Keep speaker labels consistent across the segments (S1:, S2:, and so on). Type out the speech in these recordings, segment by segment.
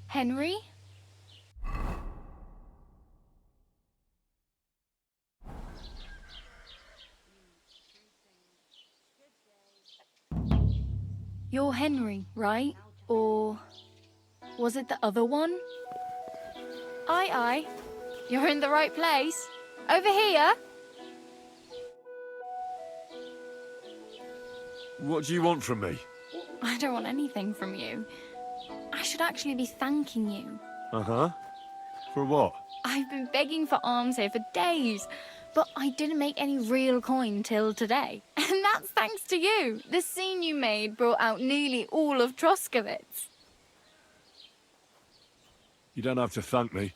S1: Henry? You're Henry, right? Or was it the other one? Aye, aye. You're in the right place. Over here.
S2: What do you want from me?
S1: I don't want anything from you. I should actually be thanking you.
S2: Uh-huh. For what?
S1: I've been begging for alms here for days, but I didn't make any real coin till today. And that's thanks to you. The scene you made brought out nearly all of Troskowitz.
S2: You don't have to thank me.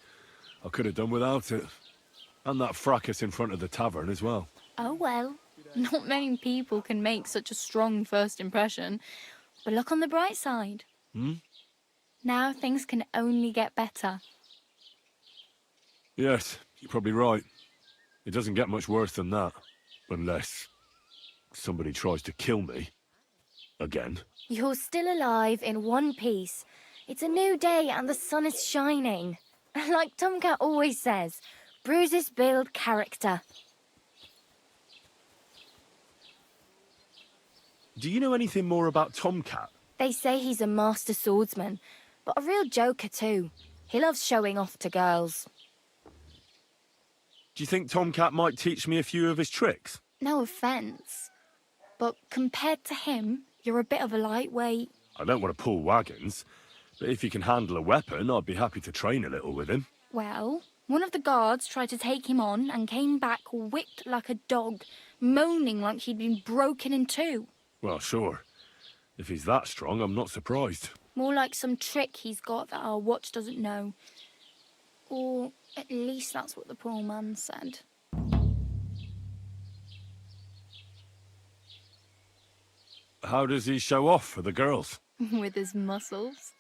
S2: I could have done without it. And that fracas in front of the tavern as well.
S1: Oh well, not many people can make such a strong first impression. But look on the bright side. Now things can only get better.
S2: Yes, you're probably right. It doesn't get much worse than that. Unless somebody tries to kill me. Again.
S3: You're still alive in one piece. It's a new day and the sun is shining. Like Tomcat always says, bruises build character.
S2: Do you know anything more about Tomcat?
S3: They say he's a master swordsman, but a real joker too. He loves showing off to girls.
S2: Do you think Tomcat might teach me a few of his tricks?
S1: No offence, but compared to him, you're a bit of a lightweight.
S2: I don't want to pull wagons, but if he can handle a weapon, I'd be happy to train a little with him.
S1: Well, one of the guards tried to take him on and came back whipped like a dog, moaning like he'd been broken in two.
S2: Well, sure. If he's that strong, I'm not surprised.
S1: More like some trick he's got that our watch doesn't know. Or at least that's what the poor man said.
S2: How does he show off for the girls?
S1: With his muscles.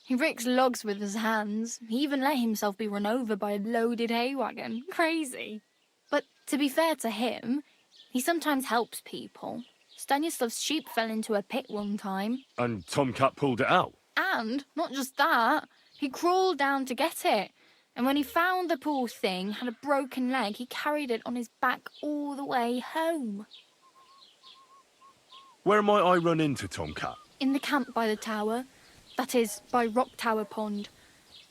S1: He ricks logs with his hands. He even let himself be run over by a loaded hay wagon. Crazy. But to be fair to him, he sometimes helps people. Stanislav's sheep fell into a pit one time.
S2: And Tomcat pulled it out?
S1: And, not just that, he crawled down to get it. And when he found the poor thing had a broken leg, he carried it on his back all the way home.
S2: Where might I run into Tomcat?
S1: In the camp by the tower. That is, by Rock Tower Pond.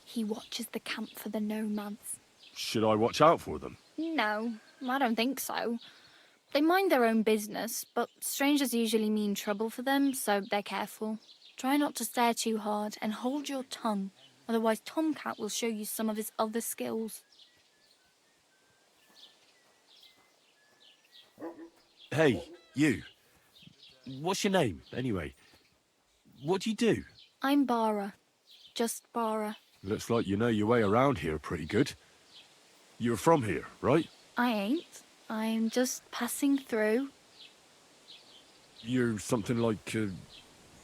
S1: He watches the camp for the nomads.
S2: Should I watch out for them?
S1: No, I don't think so. They mind their own business, but strangers usually mean trouble for them, so they're careful. Try not to stare too hard and hold your tongue. Otherwise, Tomcat will show you some of his other skills.
S2: Hey, you. What's your name, anyway? What do you do?
S1: I'm Bara. Just Bara.
S2: Looks like you know your way around here pretty good. You're from here, right?
S1: I ain't. I'm just passing through.
S2: You're something like a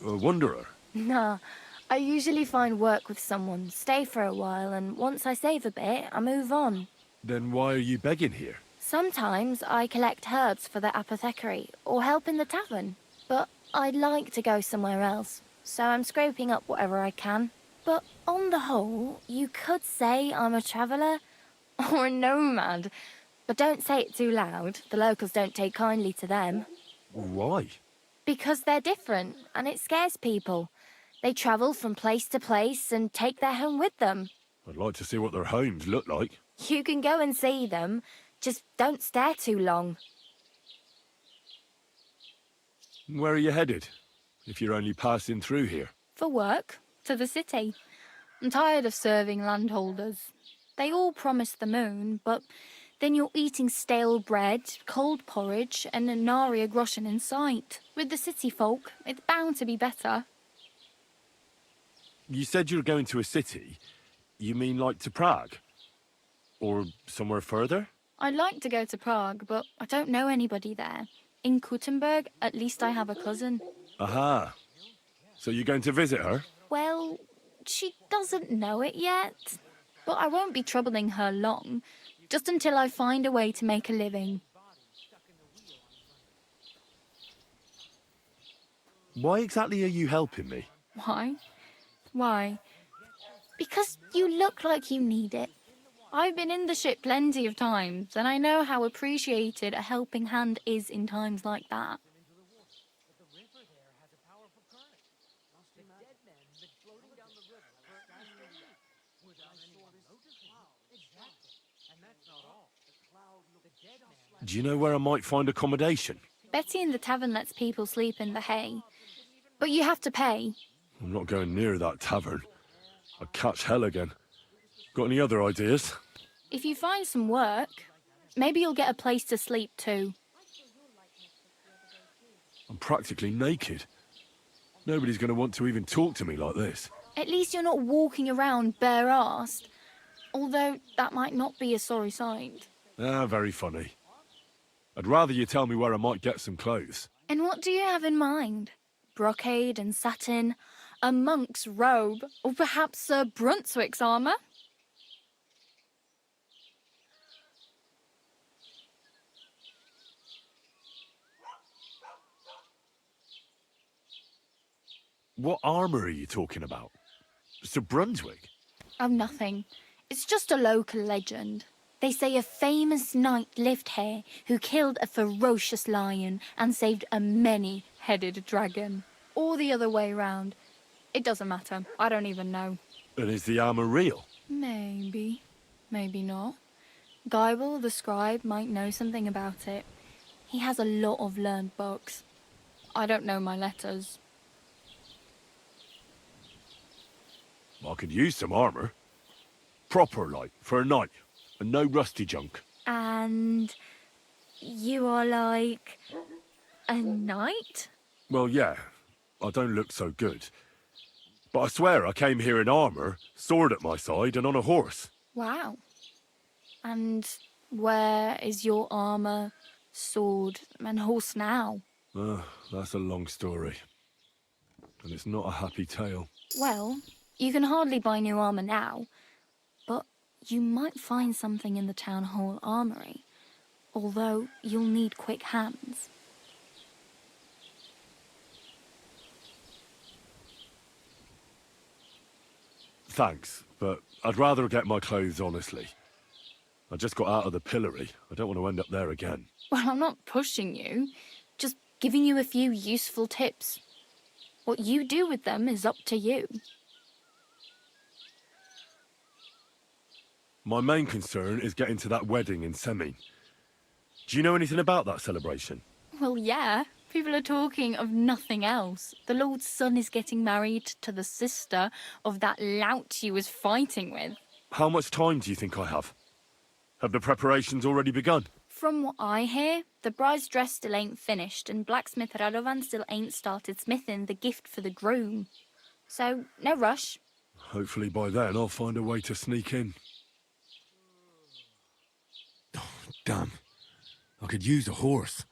S2: wanderer.
S3: Nah, I usually find work with someone, stay for a while, and once I save a bit, I move on.
S2: Then why are you begging here?
S3: Sometimes I collect herbs for the apothecary, or help in the tavern. But I'd like to go somewhere else, so I'm scraping up whatever I can. But on the whole, you could say I'm a traveller, or a nomad. But don't say it too loud, the locals don't take kindly to them.
S2: Why?
S3: Because they're different, and it scares people. They travel from place to place and take their home with them.
S2: I'd like to see what their homes look like.
S3: You can go and see them, just don't stare too long.
S2: Where are you headed, if you're only passing through here?
S1: For work, to the city. I'm tired of serving landholders. They all promise the moon, but then you're eating stale bread, cold porridge, and a nary a groschen in sight. With the city folk, it's bound to be better.
S2: You said you were going to a city. You mean like to Prague? Or somewhere further?
S1: I'd like to go to Prague, but I don't know anybody there. In Kuttenberg, at least I have a cousin.
S2: Aha. So you're going to visit her?
S1: Well, she doesn't know it yet. But I won't be troubling her long, just until I find a way to make a living.
S2: Why exactly are you helping me?
S1: Why? Why?
S3: Because you look like you need it.
S1: I've been in the ship plenty of times, and I know how appreciated a helping hand is in times like that.
S2: Do you know where I might find accommodation?
S1: Betty in the tavern lets people sleep in the hay, but you have to pay.
S2: I'm not going near that tavern. I'd catch hell again. Got any other ideas?
S1: If you find some work, maybe you'll get a place to sleep too.
S2: I'm practically naked. Nobody's going to want to even talk to me like this.
S1: At least you're not walking around bare-assed, although that might not be a sorry sight.
S2: Ah, very funny. I'd rather you tell me where I might get some clothes.
S1: And what do you have in mind? Brocade and satin, a monk's robe, or perhaps Sir Brunswick's armour?
S2: What armour are you talking about? Sir Brunswick?
S1: Oh, nothing. It's just a local legend. They say a famous knight lived here who killed a ferocious lion and saved a many-headed dragon. Or the other way round. It doesn't matter. I don't even know.
S2: And is the armour real?
S1: Maybe. Maybe not. Gaibel, the scribe, might know something about it. He has a lot of learned books. I don't know my letters.
S2: I could use some armour. Proper, like, for a knight. And no rusty junk.
S3: And you are like a knight?
S2: Well, yeah. I don't look so good. But I swear I came here in armour, sword at my side, and on a horse.
S1: Wow. And where is your armour, sword, and horse now?
S2: That's a long story. And it's not a happy tale.
S1: Well, you can hardly buy new armour now, but you might find something in the town hall armoury, although you'll need quick hands.
S2: Thanks, but I'd rather get my clothes honestly. I just got out of the pillory. I don't want to end up there again.
S1: Well, I'm not pushing you, just giving you a few useful tips. What you do with them is up to you.
S2: My main concern is getting to that wedding in Semin. Do you know anything about that celebration?
S1: Well, yeah. People are talking of nothing else. The Lord's son is getting married to the sister of that lout you was fighting with.
S2: How much time do you think I have? Have the preparations already begun?
S1: From what I hear, the bride's dress still ain't finished, and blacksmith Radovan still ain't started smithing the gift for the groom. So, no rush.
S2: Hopefully by then I'll find a way to sneak in. Oh, damn. I could use a horse.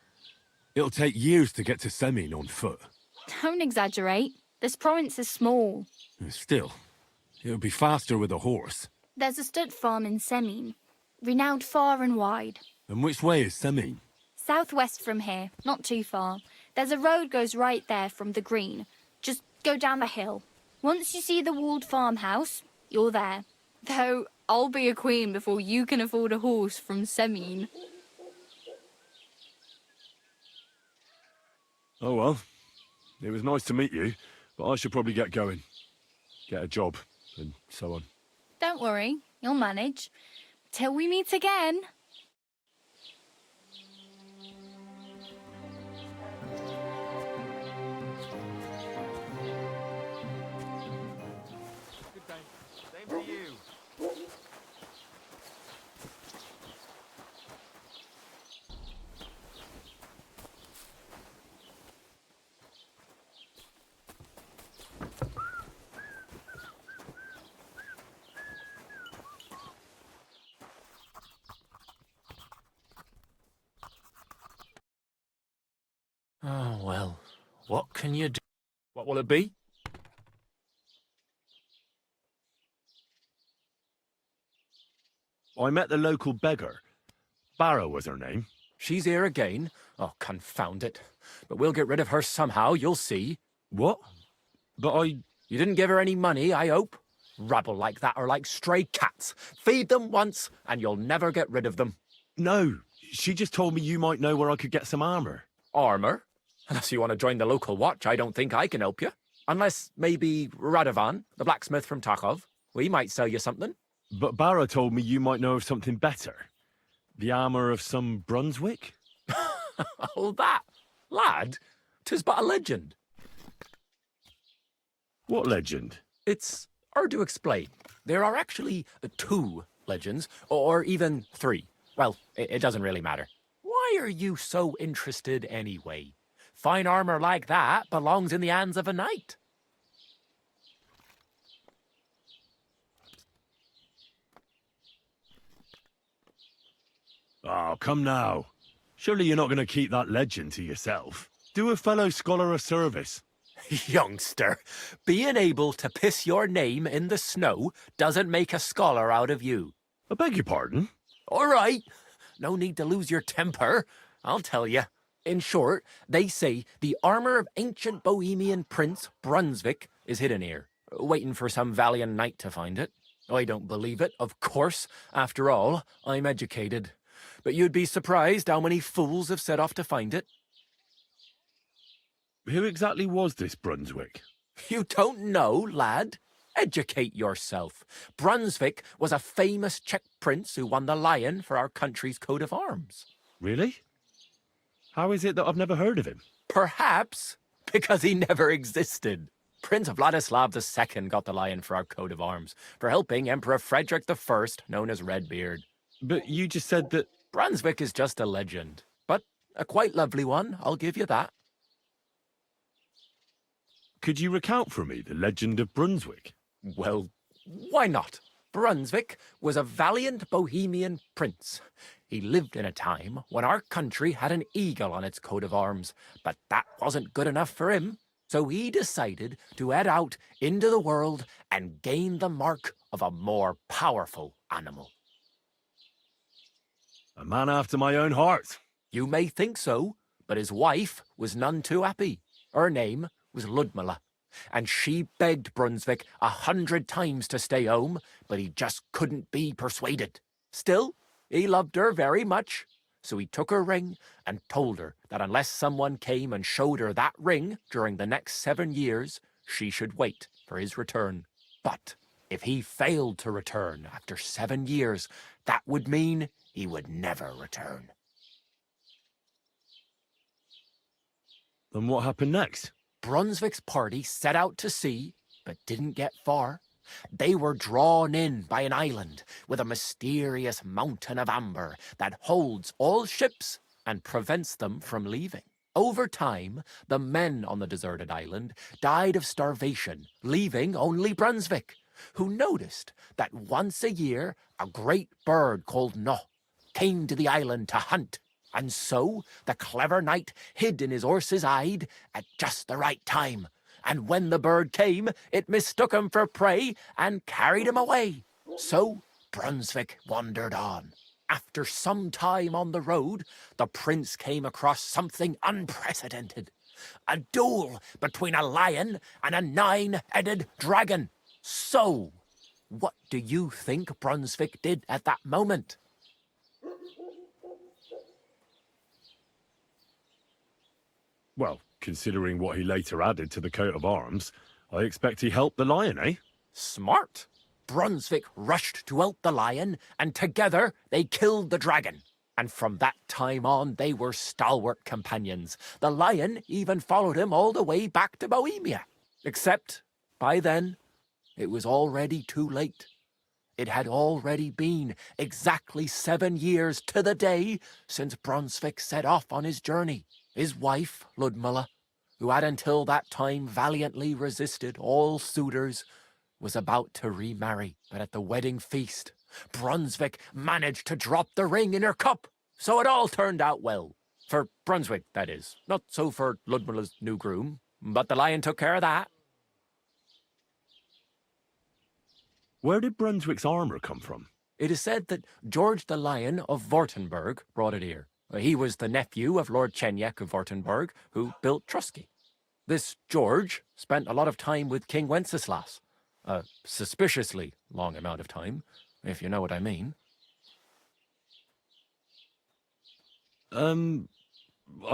S2: It'll take years to get to Semin on foot.
S1: Don't exaggerate. This province is small.
S2: Still, it'll be faster with a horse.
S1: There's a stud farm in Semin, renowned far and wide.
S2: And which way is Semin?
S1: Southwest from here, not too far. There's a road goes right there from the green. Just go down the hill. Once you see the walled farmhouse, you're there. Though, I'll be a queen before you can afford a horse from Semin.
S2: Oh well, it was nice to meet you, but I should probably get going. Get a job, and so on.
S1: Don't worry, you'll manage. Till we meet again.
S4: Good day. Same to you.
S5: Oh, well, what can you do? What will it be?
S2: I met the local beggar. Barrow was her name.
S5: She's here again? Oh, confound it. But we'll get rid of her somehow, you'll see.
S2: What? But I...
S5: You didn't give her any money, I hope? Rabble like that are like stray cats. Feed them once, and you'll never get rid of them.
S2: No, she just told me you might know where I could get some armor.
S5: Armor? Unless you want to join the local watch, I don't think I can help you. Unless maybe Radovan, the blacksmith from Takov. We might sell you something.
S2: But Barra told me you might know of something better. The armor of some Brunswick?
S5: Oh, that. Lad, 'tis but a legend.
S2: What legend?
S5: It's hard to explain. There are actually 2 legends, or even 3. Well, it doesn't really matter. Why are you so interested anyway? Fine armor like that belongs in the hands of a knight.
S2: Oh, come now. Surely you're not going to keep that legend to yourself. Do a fellow scholar a service.
S5: Youngster, being able to piss your name in the snow doesn't make a scholar out of you.
S2: I beg your pardon?
S5: All right. No need to lose your temper. I'll tell you. In short, they say the armor of ancient Bohemian Prince Brunswick is hidden here, waiting for some valiant knight to find it. I don't believe it, of course. After all, I'm educated. But you'd be surprised how many fools have set off to find it.
S2: Who exactly was this Brunswick?
S5: You don't know, lad? Educate yourself. Brunswick was a famous Czech prince who won the lion for our country's coat of arms.
S2: Really? How is it that I've never heard of him?
S5: Perhaps because he never existed. Prince Vladislav II got the lion for our coat of arms for helping Emperor Frederick I, known as Redbeard.
S2: But you just said that...
S5: Brunswick is just a legend, but a quite lovely one, I'll give you that.
S2: Could you recount for me the legend of Brunswick?
S5: Well, why not? Brunswick was a valiant Bohemian prince. He lived in a time when our country had an eagle on its coat of arms, but that wasn't good enough for him. So he decided to head out into the world and gain the mark of a more powerful animal.
S2: A man after my own heart.
S5: You may think so, but his wife was none too happy. Her name was Ludmilla, and she begged Brunswick 100 times to stay home, but he just couldn't be persuaded. Still, he loved her very much, so he took her ring and told her that unless someone came and showed her that ring during the next 7 years, she should wait for his return. But if he failed to return after 7 years, that would mean he would never return.
S2: And what happened next?
S5: Brunswick's party set out to sea, but didn't get far. They were drawn in by an island with a mysterious mountain of amber that holds all ships and prevents them from leaving. Over time, the men on the deserted island died of starvation, leaving only Brunswick, who noticed that once a year a great bird called No came to the island to hunt. And so the clever knight hid in his horse's hide at just the right time. And when the bird came, it mistook him for prey and carried him away. So Brunswick wandered on. After some time on the road, the prince came across something unprecedented. A duel between a lion and a 9-headed dragon. So, what do you think Brunswick did at that moment?
S2: Well, considering what he later added to the coat of arms, I expect he helped the lion, eh?
S5: Smart. Brunswick rushed to help the lion, and together they killed the dragon. And from that time on, they were stalwart companions. The lion even followed him all the way back to Bohemia. Except, by then, it was already too late. It had already been exactly 7 years to the day since Brunswick set off on his journey. His wife, Ludmilla, who had until that time valiantly resisted all suitors, was about to remarry. But at the wedding feast, Brunswick managed to drop the ring in her cup. So it all turned out well. For Brunswick, that is. Not so for Ludmilla's new groom, but the lion took care of that.
S2: Where did Brunswick's armor come from?
S5: It is said that George the Lion of Württemberg brought it here. He was the nephew of Lord Chenyek of Württemberg, who built Trusky. This George spent a lot of time with King Wenceslas, A suspiciously long amount of time, if you know what I mean.
S2: I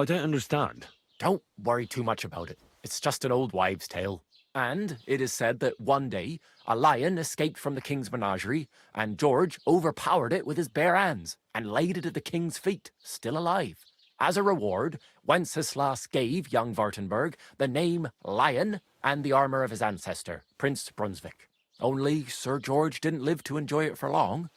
S2: don't understand.
S5: Don't worry too much about it. It's just an old wives' tale. And it is said that one day a lion escaped from the king's menagerie, and George overpowered it with his bare hands and laid it at the king's feet, still alive. As a reward, Wenceslas gave young Wartenberg the name Lion and the armor of his ancestor, Prince Brunswick. Only Sir George didn't live to enjoy it for long.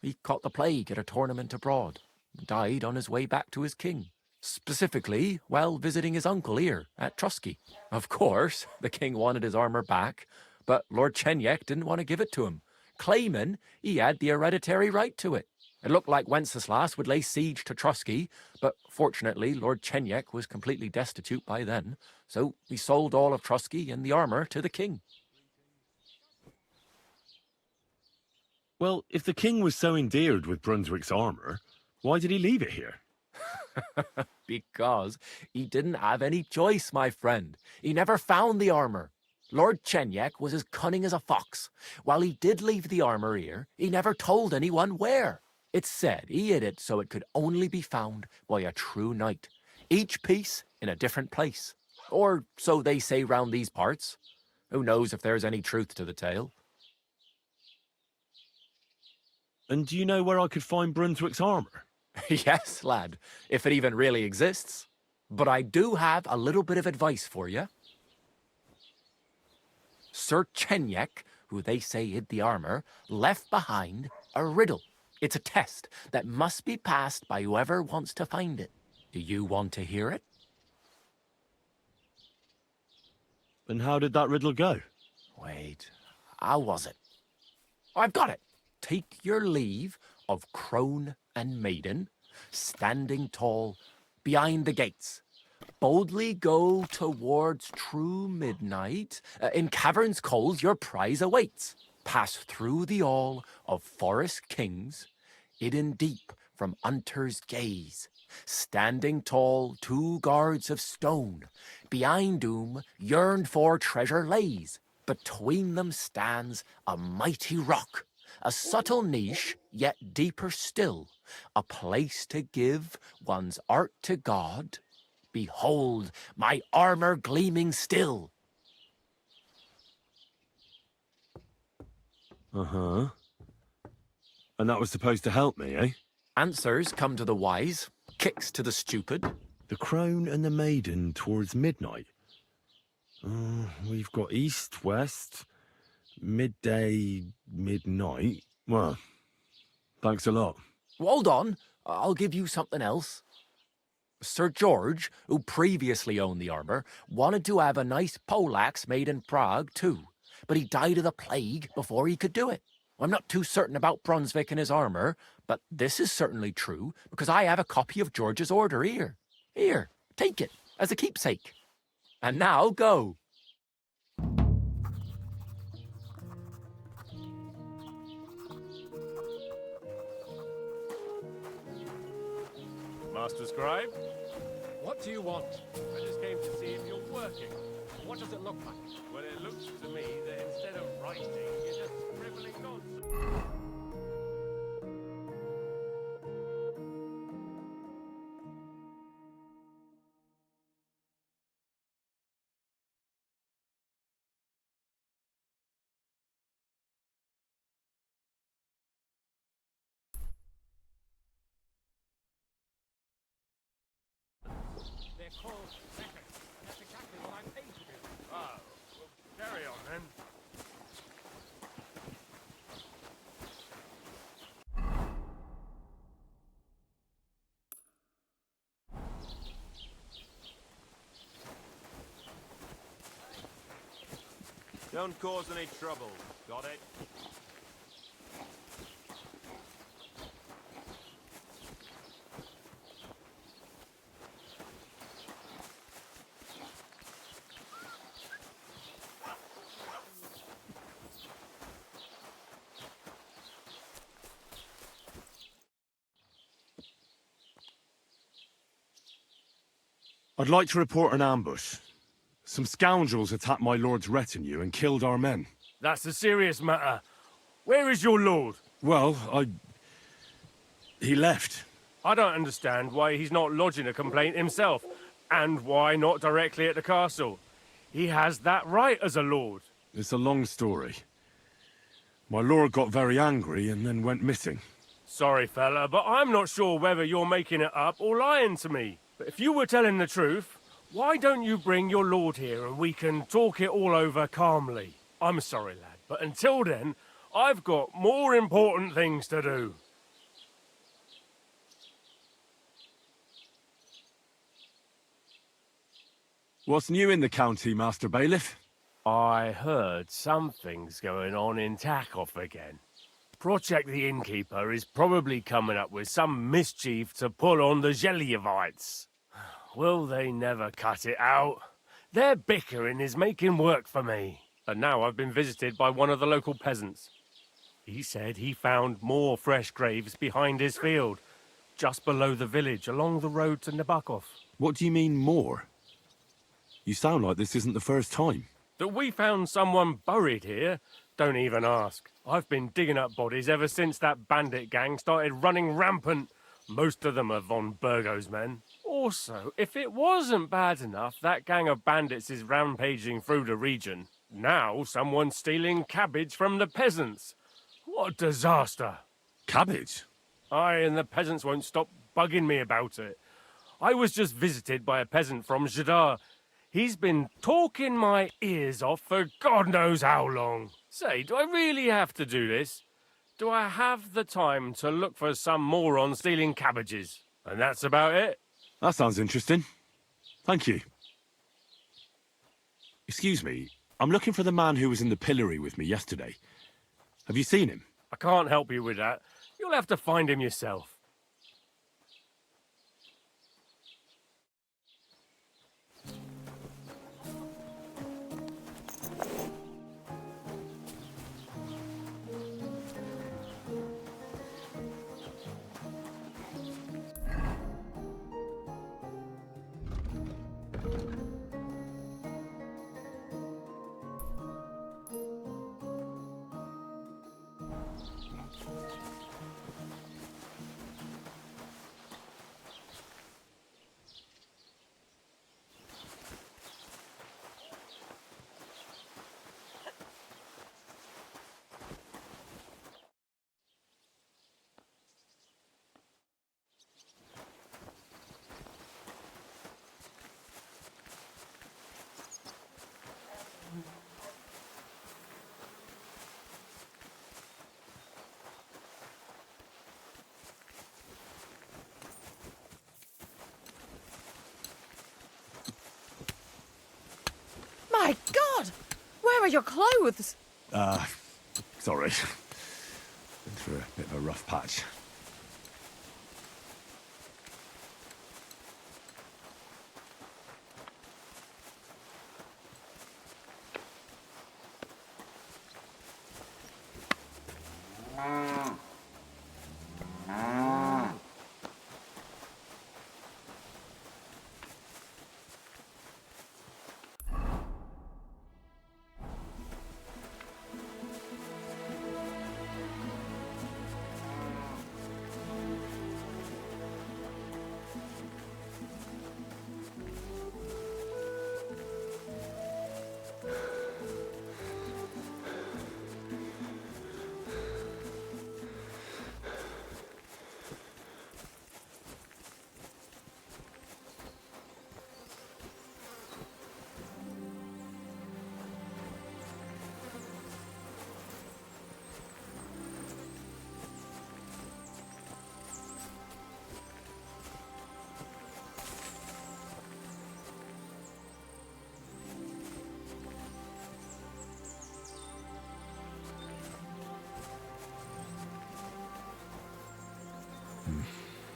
S5: He caught the plague at a tournament abroad, and died on his way back to his king. Specifically, while visiting his uncle here at Trusky. Of course, the king wanted his armor back, but Lord Chenyek didn't want to give it to him, claiming he had the hereditary right to it. It looked like Wenceslas would lay siege to Trusky, but fortunately Lord Chenyek was completely destitute by then, so he sold all of Trusky and the armor to the king.
S2: Well, if the king was so endeared with Brunswick's armor, why did he leave it here?
S5: Because he didn't have any choice, my friend. He never found the armor. Lord Chenyek was as cunning as a fox. While he did leave the armor here, he never told anyone where. It's said he hid it so it could only be found by a true knight, each piece in a different place. Or so they say round these parts. Who knows if there's any truth to the tale?
S2: And do you know where I could find Brunswick's armor?
S5: Yes, lad, if it even really exists. But I do have a little bit of advice for you. Sir Chenyek, who they say hid the armor, left behind a riddle. It's a test that must be passed by whoever wants to find it. Do you want to hear it?
S2: And how did that riddle go?
S5: Wait, how was it? I've got it. Take your leave of crone and maiden, standing tall behind the gates. Boldly go towards true midnight. In caverns cold your prize awaits. Pass through the all of forest kings, hidden deep from hunter's gaze. Standing tall, 2 guards of stone, behind whom yearned for treasure lays. Between them stands a mighty rock, a subtle niche, yet deeper still, a place to give one's art to God. Behold, my armor gleaming still.
S2: Uh-huh. And that was supposed to help me, eh?
S5: Answers come to the wise, kicks to the stupid.
S2: The crone and the maiden towards midnight. We've got east, west, midday, midnight. Well, thanks a lot.
S5: Hold on, I'll give you something else. Sir George, who previously owned the armor, wanted to have a nice poleaxe made in Prague too, but he died of the plague before he could do it. I'm not too certain about Brunswick and his armor, but this is certainly true because I have a copy of George's order here. Here, take it as a keepsake. And now go.
S6: Master Scribe, what do you want? I just came to see if you're working. What does it look like? Well, it looks to me that instead of writing, you're just scribbling nonsense. They're called records. That's exactly what I'm paid to do. Ah, well, carry on then.
S4: Don't cause any trouble. Got it?
S2: I'd like to report an ambush. Some scoundrels attacked my lord's retinue and killed our men.
S4: That's a serious matter. Where is your lord?
S2: Well, he left.
S4: I don't understand why he's not lodging a complaint himself, and why not directly at the castle. He has that right as a lord.
S2: It's a long story. My lord got very angry and then went missing.
S4: Sorry, fella, but I'm not sure whether you're making it up or lying to me. But if you were telling the truth, why don't you bring your lord here and we can talk it all over calmly? I'm sorry, lad, but until then, I've got more important things to do.
S2: What's new in the county, Master Bailiff?
S4: I heard something's going on in Takoff again. Project the Innkeeper is probably coming up with some mischief to pull on the Gelievites. Will they never cut it out? Their bickering is making work for me. And now I've been visited by one of the local peasants. He said he found more fresh graves behind his field, just below the village, along the road to Nabokov.
S2: What do you mean, more? You sound like this isn't the first time.
S4: That we found someone buried here? Don't even ask. I've been digging up bodies ever since that bandit gang started running rampant. Most of them are von Burgo's men. Also, if it wasn't bad enough that gang of bandits is rampaging through the region, now someone's stealing cabbage from the peasants. What a disaster.
S2: Cabbage?
S4: Aye, and the peasants won't stop bugging me about it. I was just visited by a peasant from Jadar. He's been talking my ears off for God knows how long. Say, do I really have to do this? Do I have the time to look for some moron stealing cabbages? And that's about it.
S2: That sounds interesting. Thank you. Excuse me, I'm looking for the man who was in the pillory with me yesterday. Have you seen him?
S4: I can't help you with that. You'll have to find him yourself.
S7: My God! Where are your clothes?
S2: Sorry. Been through a bit of a rough patch.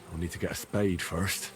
S2: I'll need to get a spade first.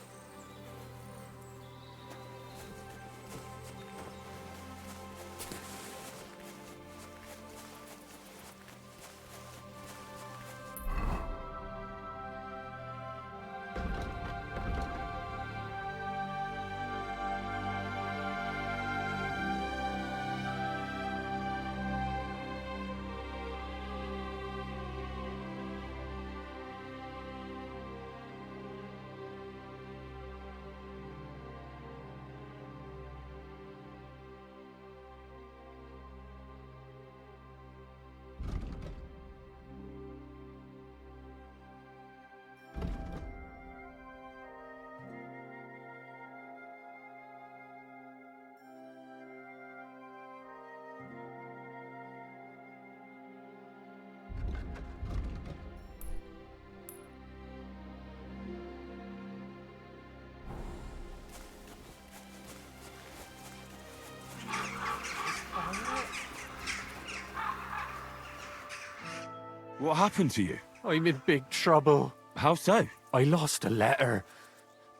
S2: What happened to you?
S5: I'm in big trouble.
S2: How so?
S5: I lost a letter.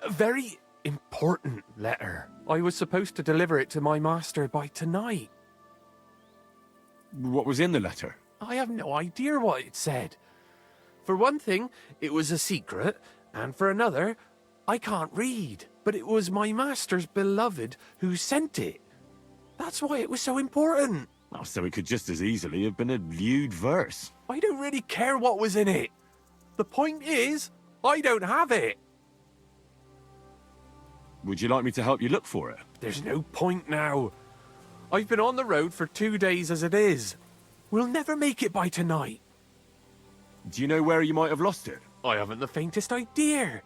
S5: A very important letter. I was supposed to deliver it to my master by tonight.
S2: What was in the letter?
S5: I have no idea what it said. For one thing, it was a secret, and for another, I can't read. But it was my master's beloved who sent it. That's why it was so important.
S2: Oh, so it could just as easily have been a lewd verse.
S5: I don't really care what was in it. The point is, I don't have it.
S2: Would you like me to help you look for it?
S5: There's no point now. I've been on the road for 2 days as it is. We'll never make it by tonight.
S2: Do you know where you might have lost it?
S5: I haven't the faintest idea.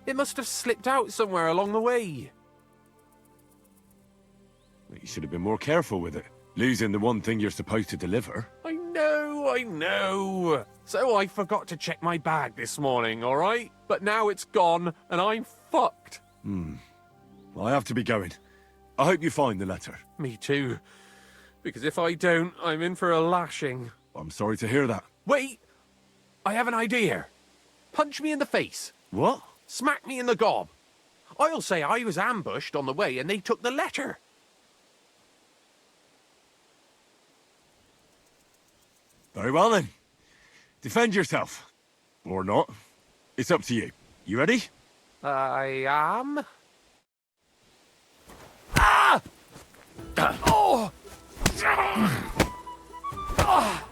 S5: It must have slipped out somewhere along the way.
S2: You should have been more careful with it. Losing the one thing you're supposed to deliver.
S5: I know. So I forgot to check my bag this morning, all right? But now it's gone, and I'm fucked.
S2: I have to be going. I hope you find the letter.
S5: Me too. Because if I don't, I'm in for a lashing.
S2: I'm sorry to hear that.
S5: Wait! I have an idea. Punch me in the face.
S2: What?
S5: Smack me in the gob. I'll say I was ambushed on the way and they took the letter.
S2: Very well then. Defend yourself. Or not. It's up to you. You ready?
S5: I am. Ah! Oh! Ah! Ah!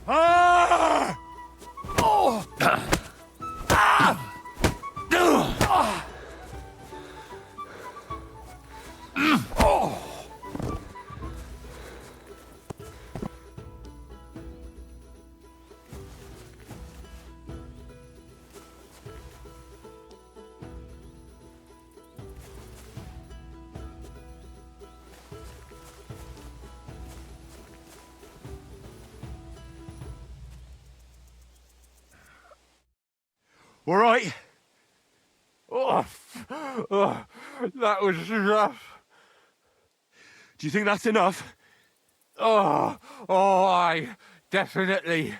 S2: Ah!
S5: Oh! Ah! Oh!
S2: All right.
S5: Oh, that was rough.
S2: Do you think that's enough?
S5: I definitely.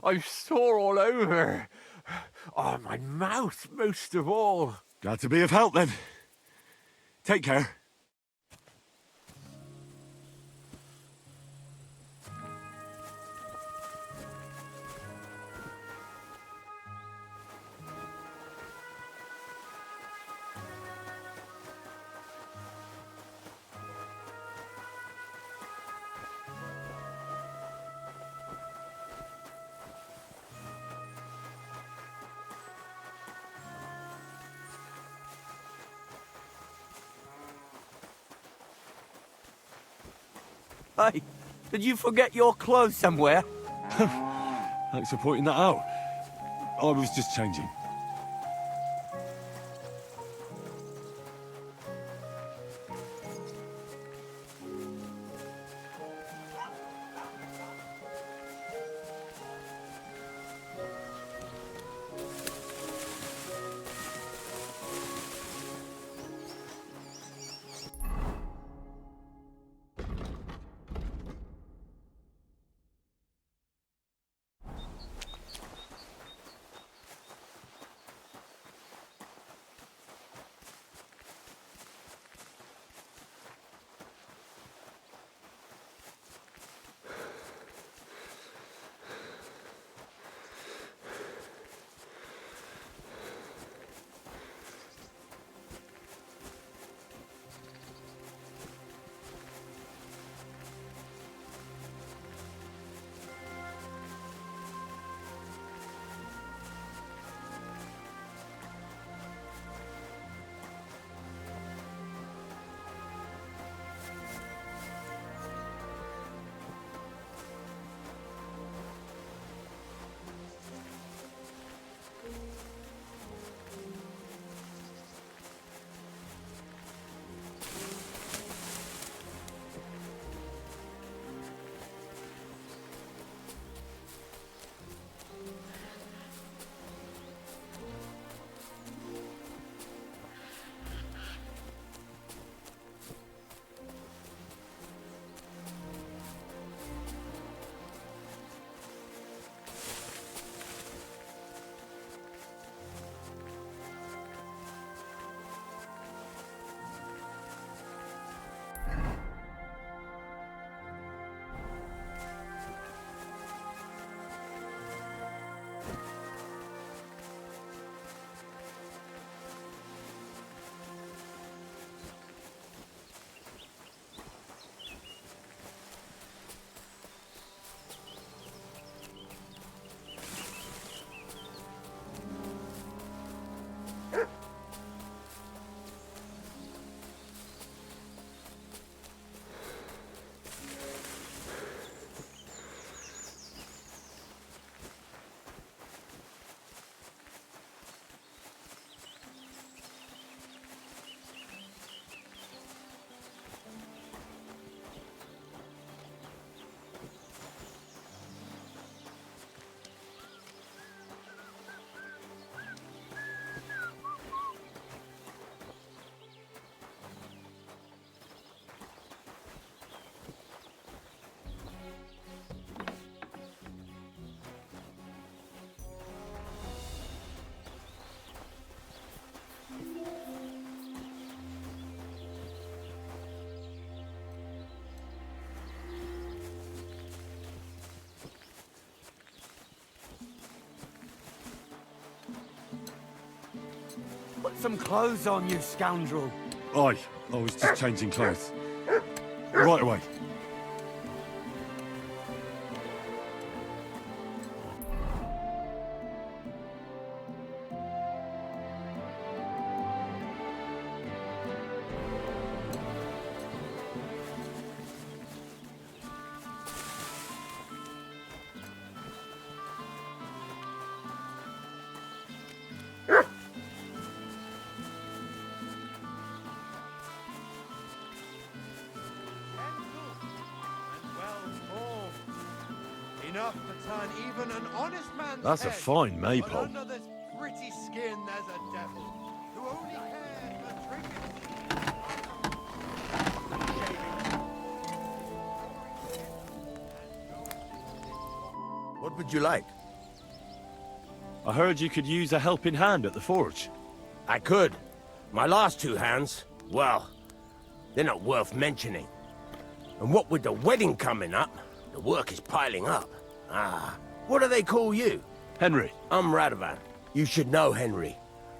S5: I'm sore all over. Oh, my mouth most of all.
S2: Glad to be of help then. Take care.
S8: Hey, did you forget your clothes somewhere?
S2: Thanks for pointing that out. I was just changing.
S8: Put some clothes on, you scoundrel.
S2: Aye, I was just changing clothes. Right away.
S6: Enough to turn even an honest man's
S2: That's a
S6: head.
S2: fine
S6: But
S2: maypole.
S6: under this pretty skin, there's a devil who only cares for trinkets.
S8: What would you like?
S2: I heard you could use a helping hand at the forge.
S4: I could. My last two hands, well, they're not worth mentioning. And what with the wedding coming up, the work is piling up. Ah, what do they call you?
S2: Henry,
S4: I'm Radovan. You should know, Henry.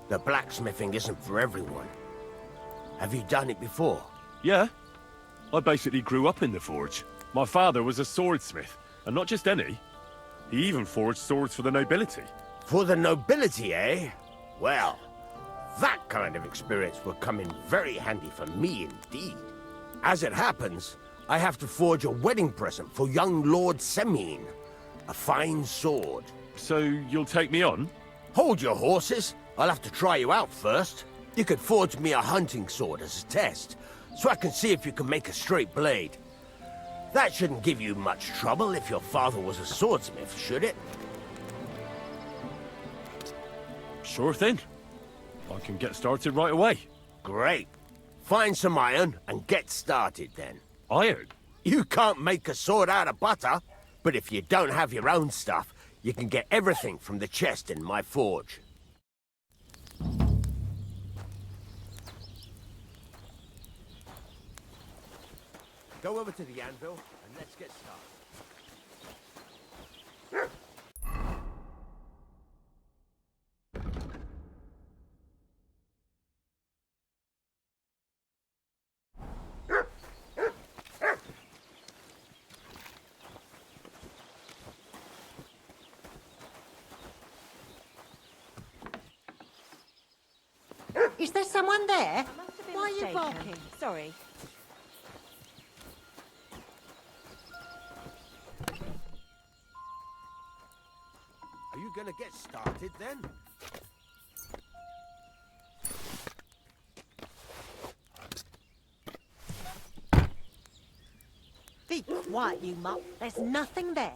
S4: The blacksmithing isn't for everyone. Have you done it before?
S2: yeah? I basically grew up in the forge. My father was a swordsmith, and not just any. He even forged swords for the nobility.
S4: For the nobility, eh? Well, that kind of experience will come in very handy for me indeed. As it happens, I have to forge a wedding present for young Lord Semine. A fine sword.
S2: So you'll take me on?
S4: Hold your horses. I'll have to try you out first. You could forge me a hunting sword as a test, so I can see if you can make a straight blade. That shouldn't give you much trouble if your father was a swordsmith, should it?
S2: Sure thing. I can get started right away.
S4: Great. Find some iron and get started then.
S2: Iron?
S4: You can't make a sword out of butter, but if you don't have your own stuff, you can get everything from the chest in my forge. Go over to the anvil and let's get started.
S7: Is there someone there? Why are you barking?
S9: Sorry.
S4: Are you gonna get started then?
S7: Be quiet, you mutt. There's nothing there.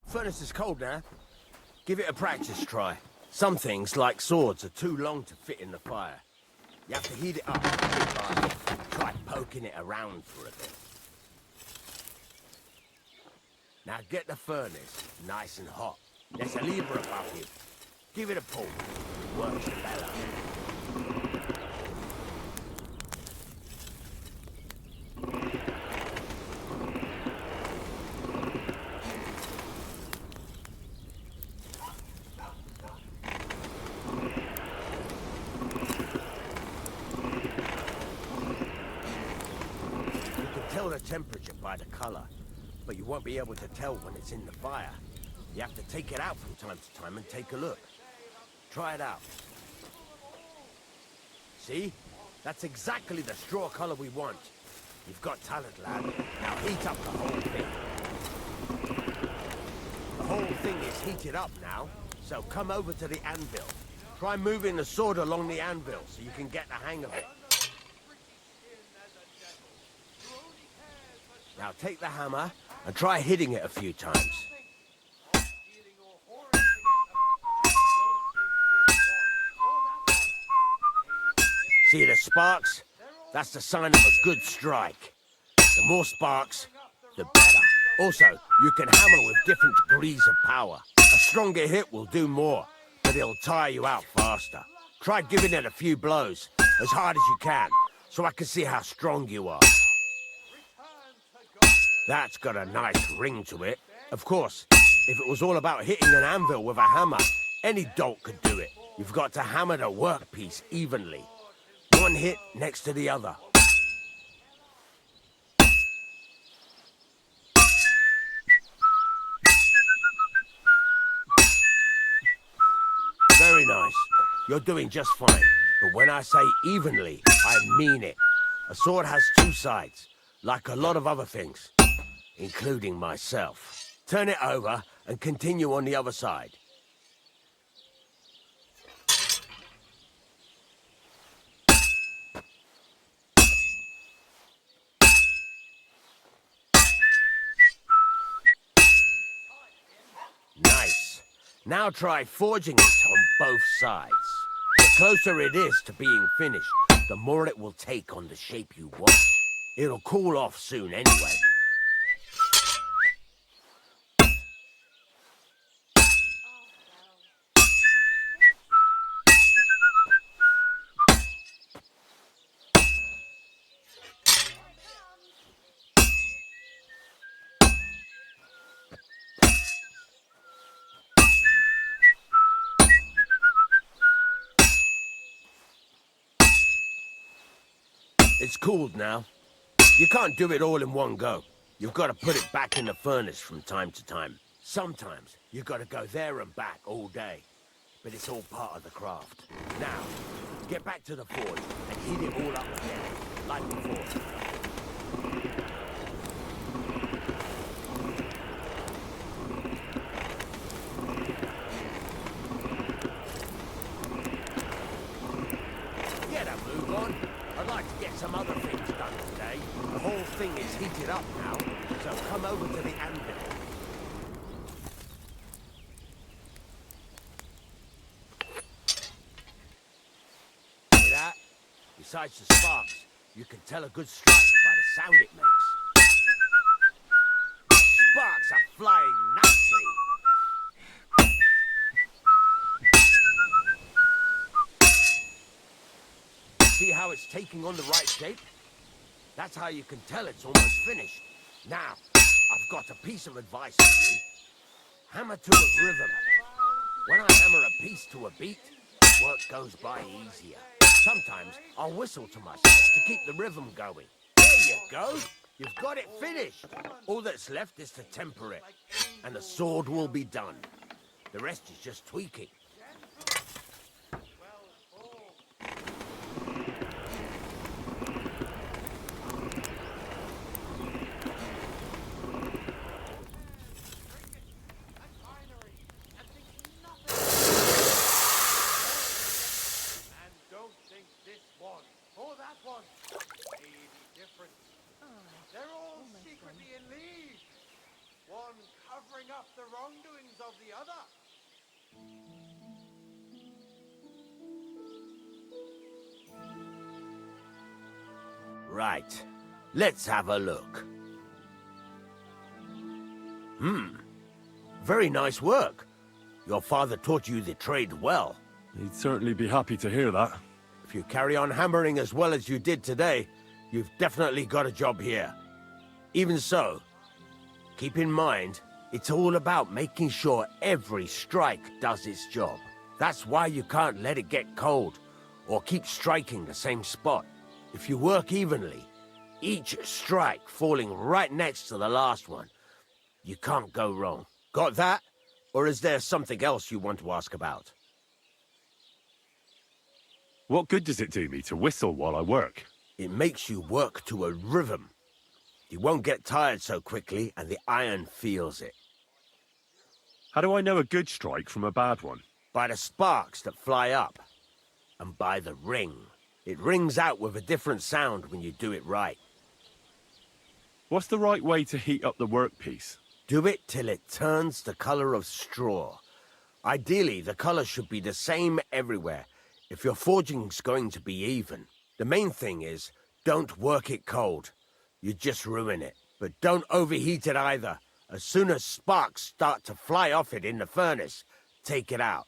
S4: Furnace is cold now. Give it a practice try. Some things, like swords, are too long to fit in the fire. You have to heat it up bit by bit. Try poking it around for a bit. Now get the furnace nice and hot. There's a lever above you. Give it a pull. Works the bellows. Tell the temperature by the color, but you won't be able to tell when it's in the fire. You have to take it out from time to time and take a look. Try it out. See? That's exactly the straw color we want. You've got talent, lad. Now heat up the whole thing. The whole thing is heated up now, so come over to the anvil. Try moving the sword along the anvil so you can get the hang of it. Now take the hammer and try hitting it a few times. See the sparks? That's the sign of a good strike. The more sparks, the better. Also, you can hammer with different degrees of power. A stronger hit will do more, but it'll tire you out faster. Try giving it a few blows, as hard as you can, so I can see how strong you are. That's got a nice ring to it. Of course, if it was all about hitting an anvil with a hammer, any dolt could do it. You've got to hammer the workpiece evenly. One hit next to the other. Very nice. You're doing just fine. But when I say evenly, I mean it. A sword has two sides, like a lot of other things, including myself. Turn it over and continue on the other side. Nice. Now try forging it on both sides. The closer it is to being finished, the more it will take on the shape you want. It'll cool off soon anyway. It's cooled now. You can't do it all in one go. You've got to put it back in the furnace from time to time. Sometimes you've got to go there and back all day. But it's all part of the craft. Now, get back to the forge and heat it all up again, like before. Get a move on. I'd like to get some other things done today. The whole thing is heated up now, so come over to the anvil. See that? Besides the sparks, you can tell a good strike by the sound it makes. The sparks are flying nicely. See how it's taking on the right shape? That's how you can tell it's almost finished. Now, I've got a piece of advice for you. Hammer to a rhythm. When I hammer a piece to a beat, work goes by easier. Sometimes I'll whistle to myself to keep the rhythm going. There you go. You've got it finished. All that's left is to temper it, and the sword will be done. The rest is just tweaking.
S6: They're all secretly in league. One covering up the wrongdoings of the other.
S4: Right. Let's have a look. Very nice work. Your father taught you the trade well.
S2: He'd certainly be happy to hear that.
S4: If you carry on hammering as well as you did today, you've definitely got a job here. Even so, keep in mind, it's all about making sure every strike does its job. That's why you can't let it get cold, or keep striking the same spot. If you work evenly, each strike falling right next to the last one, you can't go wrong. Got that? Or is there something else you want to ask about?
S2: What good does it do me to whistle while I work?
S4: It makes you work to a rhythm. You won't get tired so quickly, and the iron feels it.
S2: How do I know a good strike from a bad one?
S4: By the sparks that fly up, and by the ring. It rings out with a different sound when you do it right.
S2: What's the right way to heat up the workpiece?
S4: Do it till it turns the color of straw. Ideally, the color should be the same everywhere, if your forging's going to be even. The main thing is, don't work it cold. You just ruin it. But don't overheat it either. As soon as sparks start to fly off it in the furnace, take it out.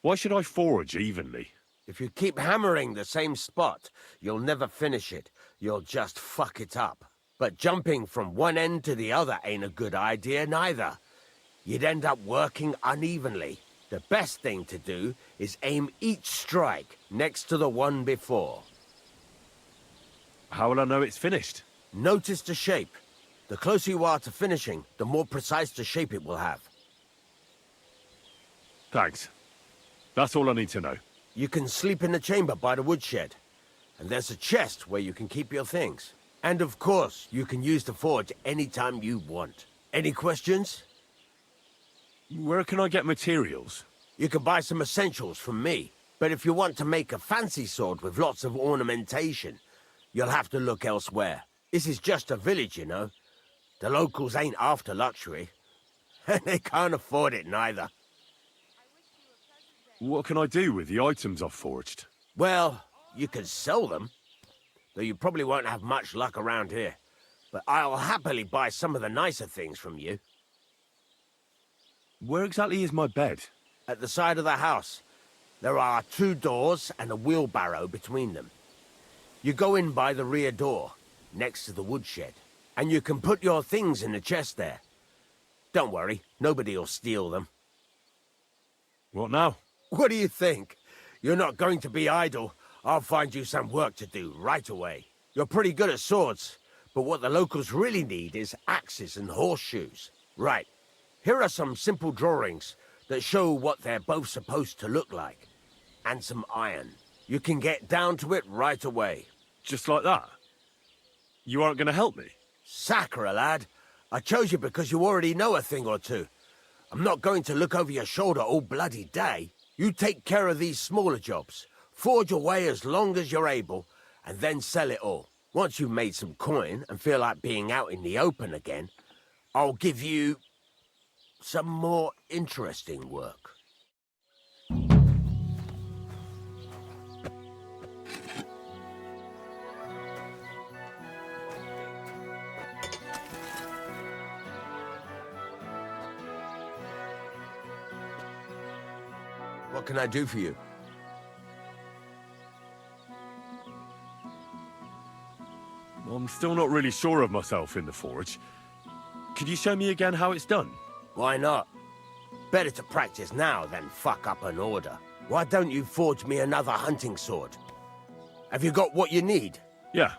S2: Why should I forge evenly?
S4: If you keep hammering the same spot, you'll never finish it. You'll just fuck it up. But jumping from one end to the other ain't a good idea neither. You'd end up working unevenly. The best thing to do is aim each strike next to the one before.
S2: How will I know it's finished?
S4: Notice the shape. The closer you are to finishing, the more precise the shape it will have.
S2: Thanks. That's all I need to know.
S4: You can sleep in the chamber by the woodshed. And there's a chest where you can keep your things. And of course, you can use the forge anytime you want. Any questions?
S2: Where can I get materials?
S4: You can buy some essentials from me. But if you want to make a fancy sword with lots of ornamentation, you'll have to look elsewhere. This is just a village, you know. The locals ain't after luxury. And they can't afford it neither.
S2: What can I do with the items I've forged?
S4: Well, you can sell them. Though you probably won't have much luck around here. But I'll happily buy some of the nicer things from you.
S2: Where exactly is my bed?
S4: At the side of the house, there are 2 doors and a wheelbarrow between them. You go in by the rear door, next to the woodshed, and you can put your things in the chest there. Don't worry, nobody'll steal them.
S2: What now?
S4: What do you think? You're not going to be idle. I'll find you some work to do right away. You're pretty good at swords, but what the locals really need is axes and horseshoes. Right, here are some simple drawings that show what they're both supposed to look like. And some iron. You can get down to it right away.
S2: Just like that? You aren't going to help me?
S4: Sacre, lad. I chose you because you already know a thing or two. I'm not going to look over your shoulder all bloody day. You take care of these smaller jobs. Forge away as long as you're able, and then sell it all. Once you've made some coin and feel like being out in the open again, I'll give you some more interesting work. What can I do for you?
S2: I'm still not really sure of myself in the forge. Could you show me again how it's done?
S4: Why not? Better to practice now than fuck up an order. Why don't you forge me another hunting sword? Have you got what you need?
S2: Yeah,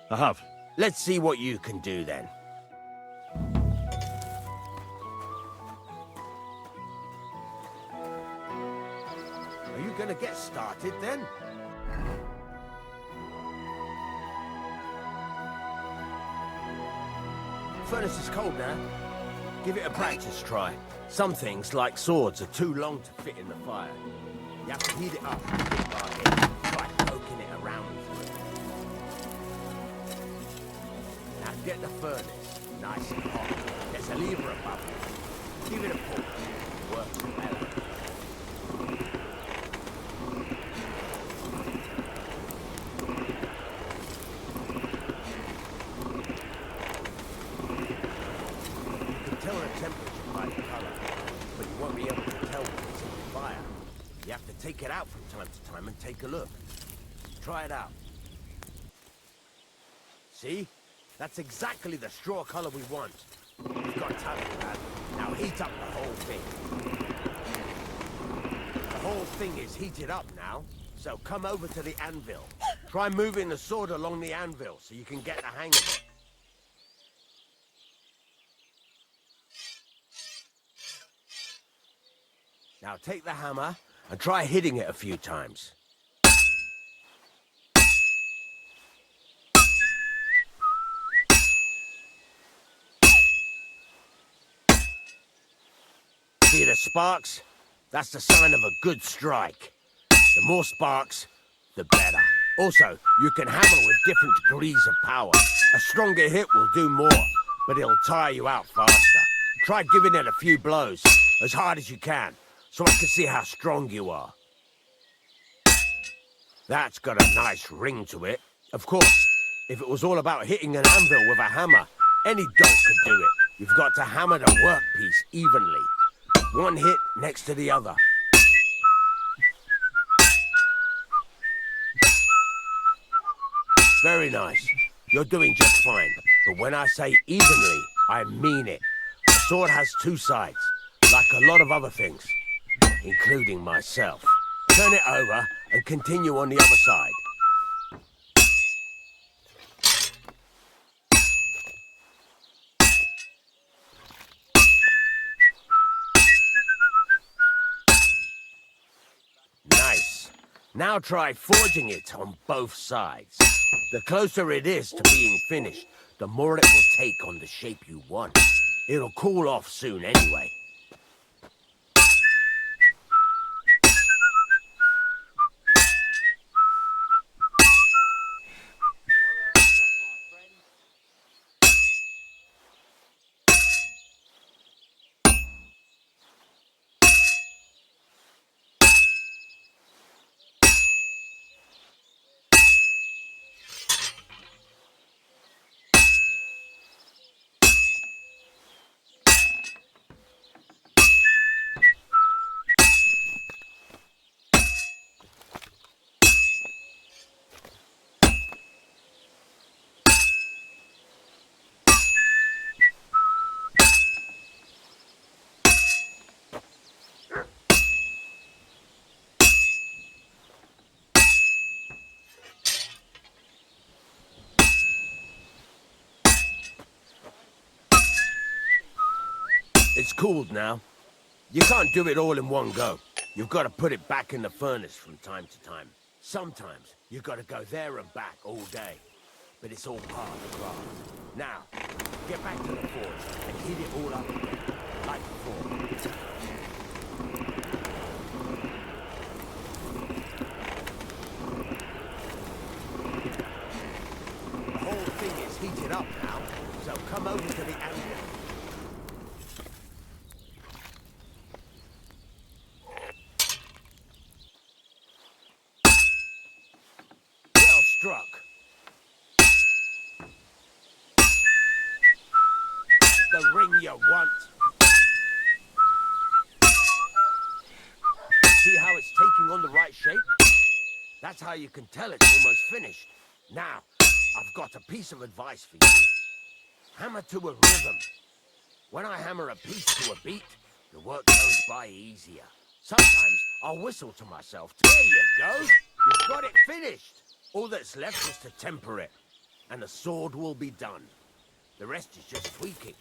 S2: I have.
S4: Let's see what you can do then. Are you gonna get started then? Furnace is cold now. Give it a practice try. Some things, like swords, are too long to fit in the fire. You have to heat it up by poking it around. Now get the furnace nice and hot. There's a lever above it. Give it a push. It works well. Take it out from time to time and take a look. Try it out. See? That's exactly the straw color we want. You've got talent, lad. Now heat up the whole thing. The whole thing is heated up now, so come over to the anvil. Try moving the sword along the anvil so you can get the hang of it. Now take the hammer and try hitting it a few times. See the sparks? That's the sign of a good strike. The more sparks, the better. Also, you can hammer with different degrees of power. A stronger hit will do more, but it'll tire you out faster. Try giving it a few blows, as hard as you can, so I can see how strong you are. That's got a nice ring to it. Of course, if it was all about hitting an anvil with a hammer, any dolt could do it. You've got to hammer the workpiece evenly. One hit next to the other. Very nice. You're doing just fine. But when I say evenly, I mean it. A sword has two sides, like a lot of other things, including myself. Turn it over and continue on the other side. Nice. Now try forging it on both sides. The closer it is to being finished, the more it will take on the shape you want. It'll cool off soon anyway. It's cooled now. You can't do it all in one go. You've got to put it back in the furnace from time to time. Sometimes you've got to go there and back all day. But it's all part of the craft. Now, get back to the forge and heat it all up again, like before. The whole thing is heated up now, so come over to the anvil. Well struck. The ring you want. See how it's taking on the right shape? That's how you can tell it's almost finished. Now, I've got a piece of advice for you. Hammer to a rhythm. When I hammer a piece to a beat, the work goes by easier. Sometimes I'll whistle to myself. There you go. You've got it finished. All that's left is to temper it, and the sword will be done. The rest is just tweaking.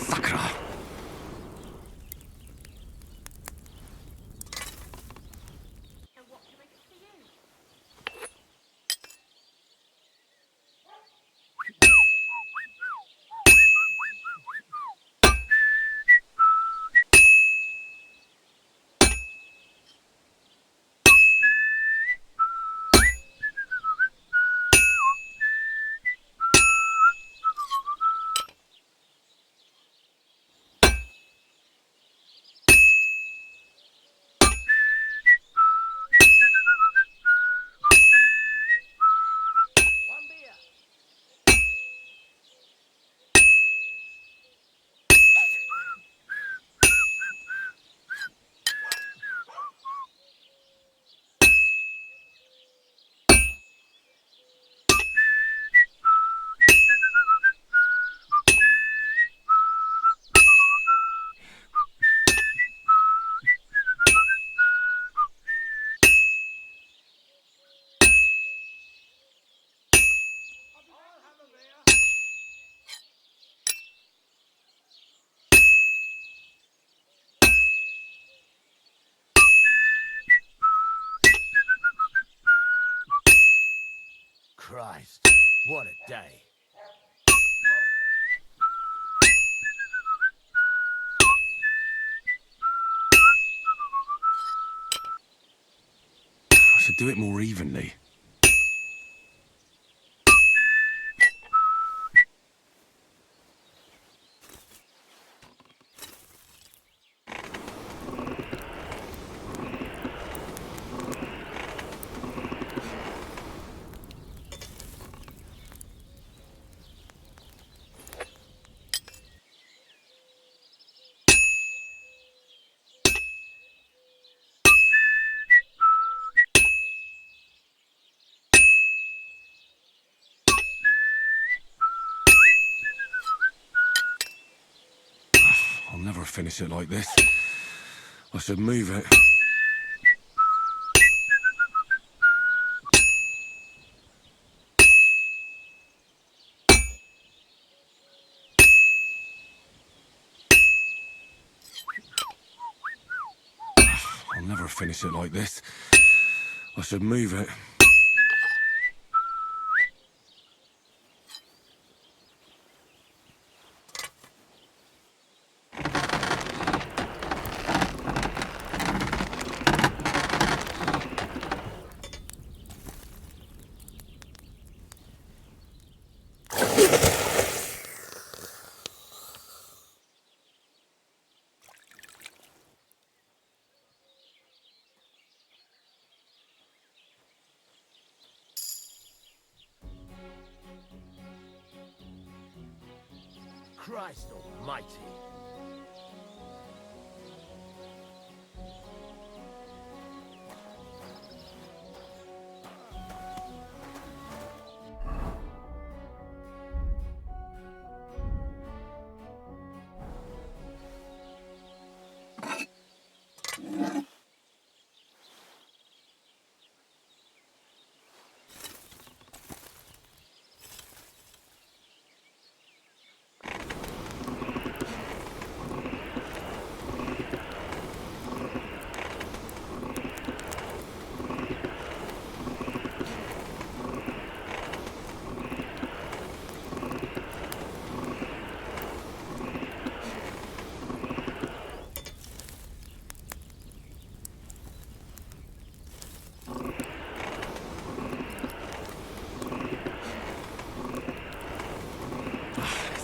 S2: Sakura.
S4: Christ, what a day.
S2: I should do it more evenly. I'll never finish it like this. I should move it. I'll never finish it like this. I should move it.
S4: Christ almighty.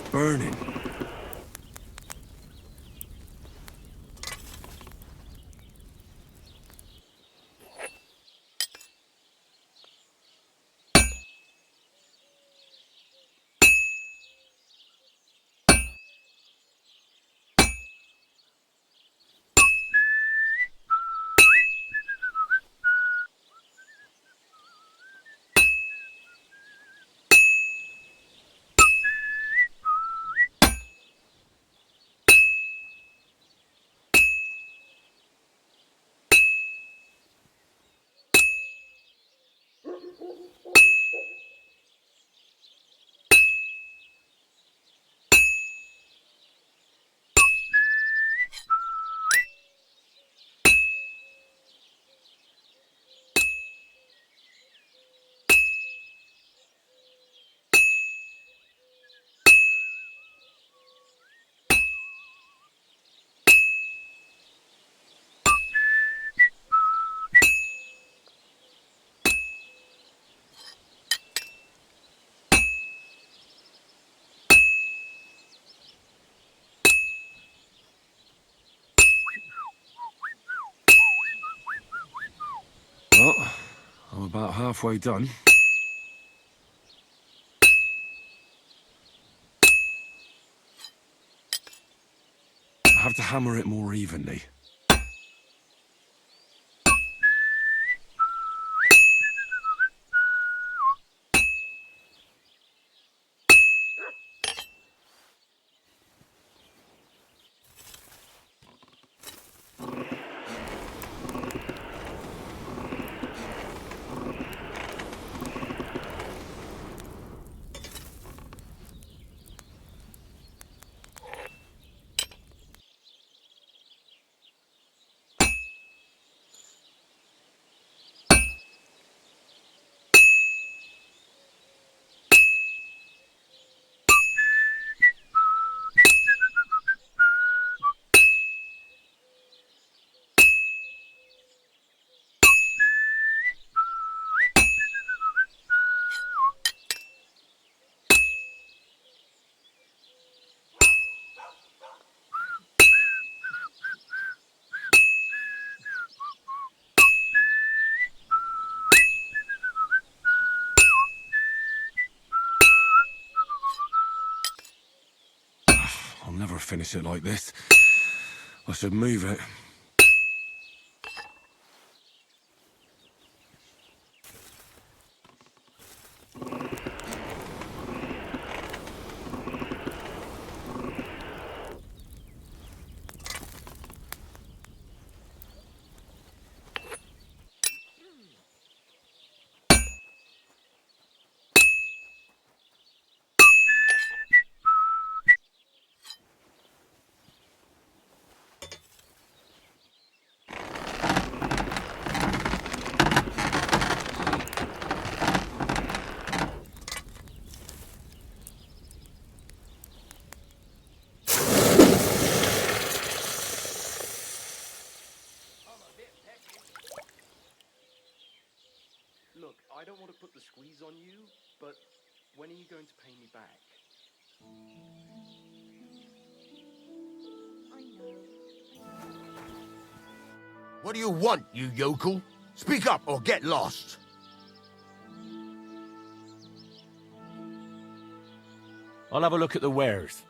S2: Burning. about halfway done. I have to hammer it more evenly. I'll never finish it like this. I should move it.
S9: Look, I don't want to put the squeeze on you, but when are you going to pay me back?
S1: I know.
S10: What do you want, you yokel? Speak up or get lost.
S4: I'll have a look at the wares.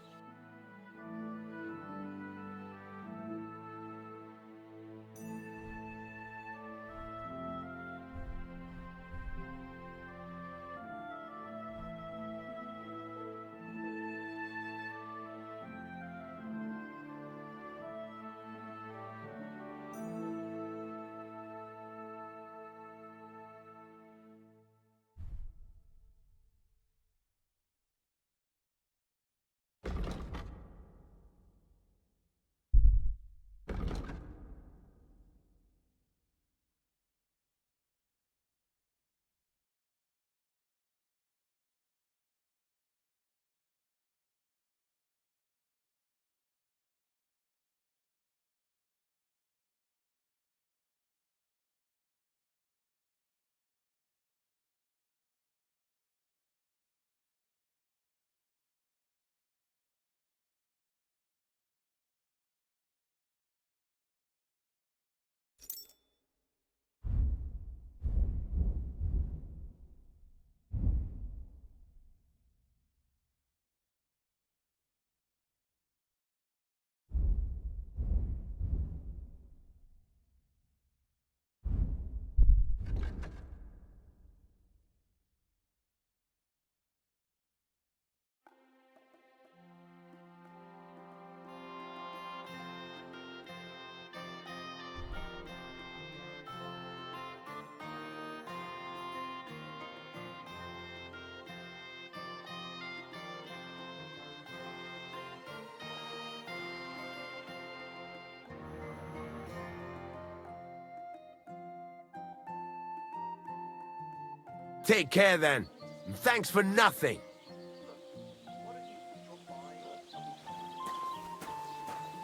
S10: Take care then. And thanks for nothing.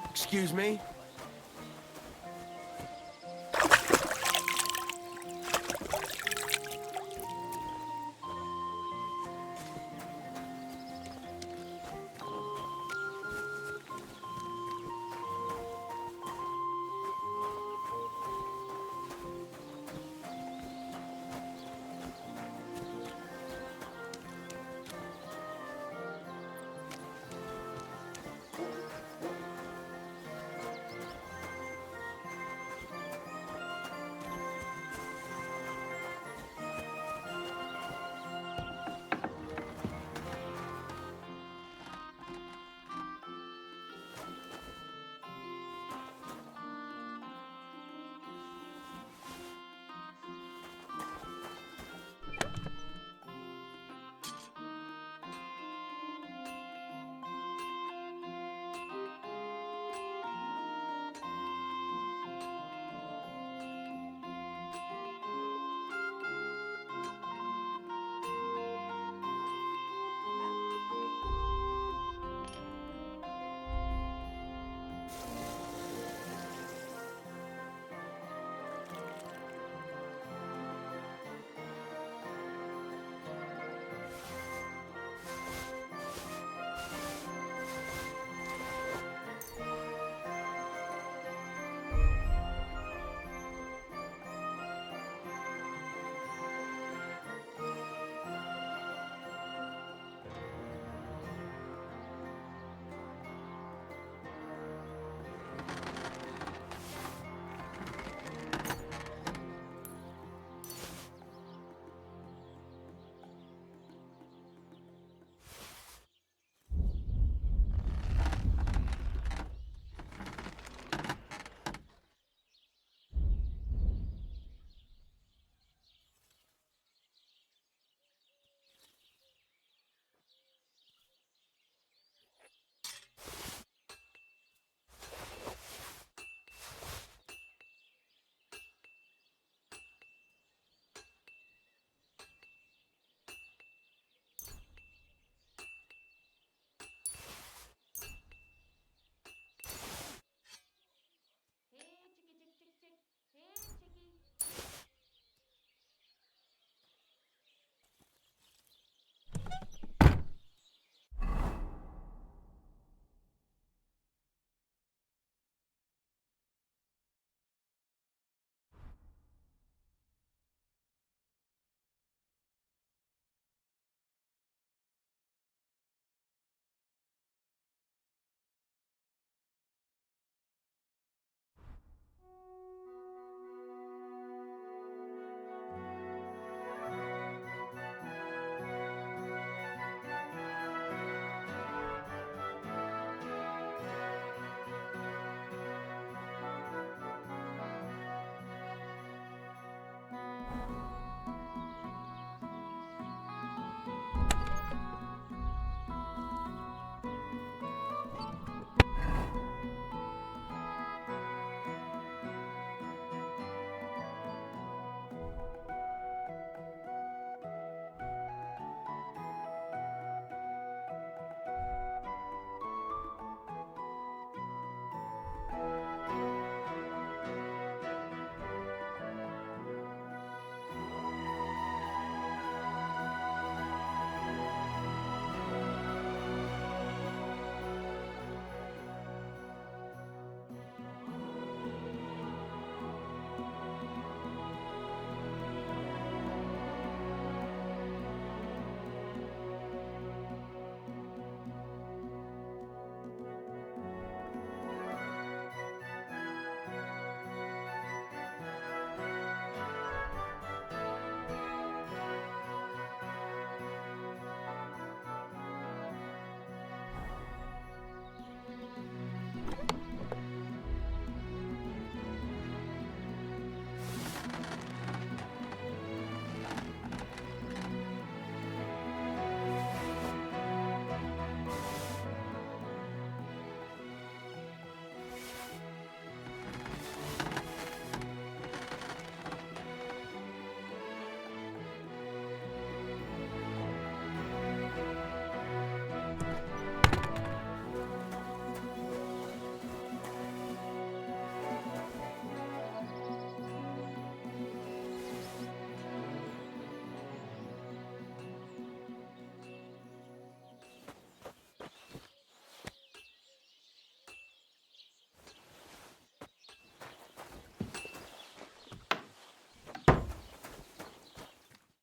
S10: Excuse me?